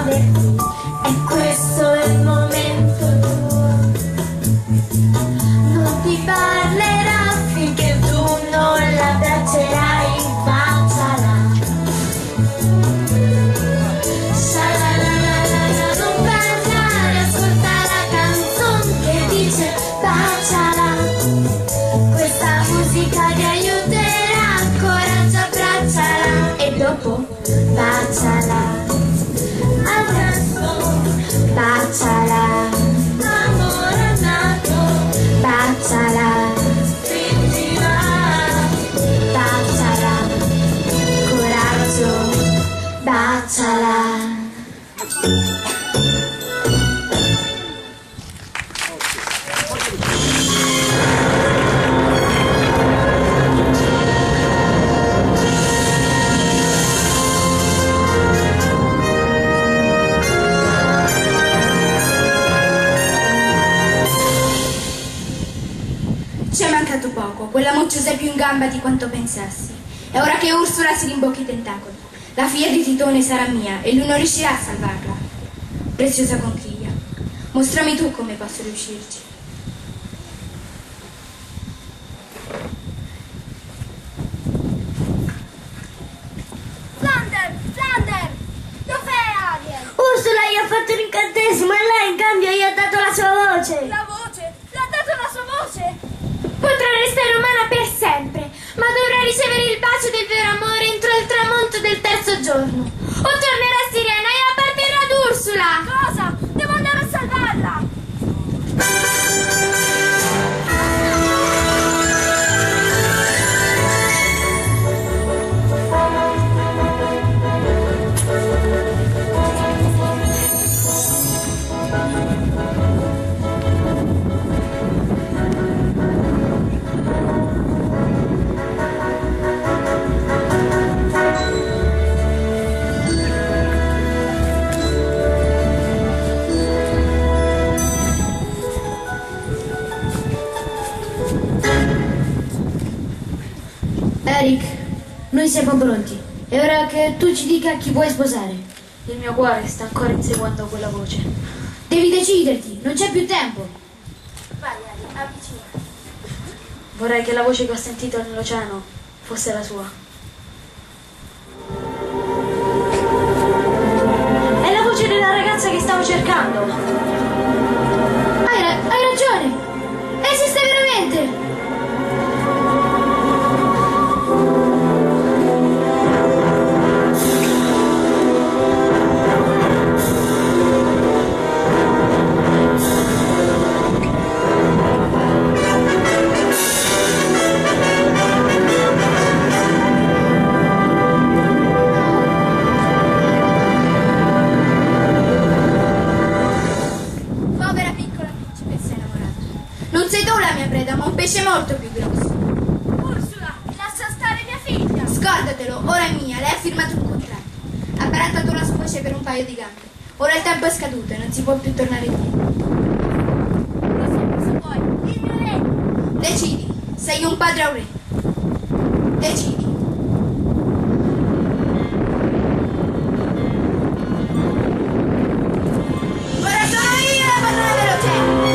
muoverti, e questo è il momento tuo. Non ti parlerà finché tu non l'abbraccerai, baciala. Sha-la-la-la-la, non parlare, ascolta la canzone che dice baciala. Questa musica ti aiuterà, coraggio, abbracciala. E dopo baciala. Adesso baciala. Amore nato, baciala. Stringila, baciala. Coraggio, baciala. Ci è mancato poco, quella mocciosa è più in gamba di quanto pensassi. È ora che Ursula si rimbocchi i tentacoli. La figlia di Titone sarà mia e lui non riuscirà a salvarla. Preziosa conchiglia, mostrami tu come posso riuscirci. Flander! Flander! Dov'è Ariel? Ursula gli ha fatto un incantesimo e lei in cambio gli ha dato la sua voce. La voce? Le ha dato la sua voce? Potrà restare umana per sempre, ma dovrà ricevere il bacio del vero amore entro il tramonto del terzo giorno. O tornerà a Sirena e apparterrà ad Ursula. Cosa? Devo andare a salvarla! Eric, noi siamo pronti. È ora che tu ci dica chi vuoi sposare. Il mio cuore sta ancora inseguendo quella voce. Devi deciderti, non c'è più tempo. Vai Ariel, avvicina. Vorrei che la voce che ho sentito nell'oceano fosse la sua. È la voce della ragazza che stavo cercando. Hai ragione. Esiste veramente. Ma un pesce molto più grosso. Ursula, lascia stare mia figlia! Scordatelo, ora è mia, lei ha firmato un contratto. Ha barattato la sua voce per un paio di gambe. Ora il tempo è scaduto e non si può più tornare indietro. Cosa vuoi? Il mio regno! Decidi, sei un padre o un re. Decidi. Ora sono io la padrona dell'oceano.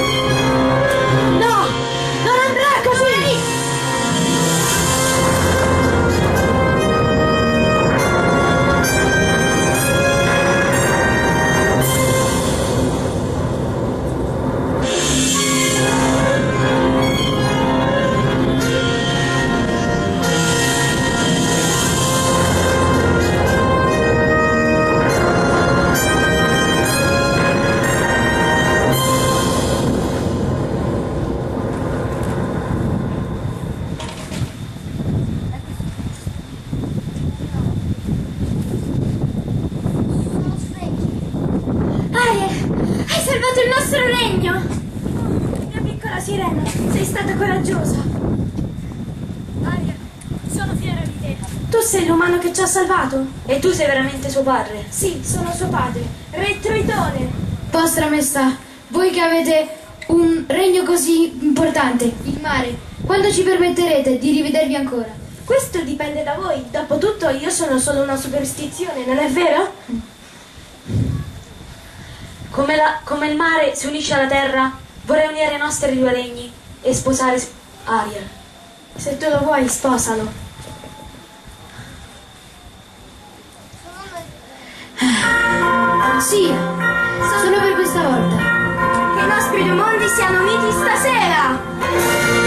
Sirena, sei stata coraggiosa. Ariel, sono fiera di te. Tu sei l'umano che ci ha salvato? E tu sei veramente suo padre? Sì, sono suo padre, Re Troitone. Vostra Maestà, voi che avete un regno così importante, il mare, quando ci permetterete di rivedervi ancora? Questo dipende da voi. Dopotutto io sono solo una superstizione, non è vero? come il mare si unisce alla terra, vorrei unire i nostri due regni e sposare Ariel. Se tu lo vuoi, sposalo. Sì, solo per questa volta. Che i nostri due mondi siano uniti stasera!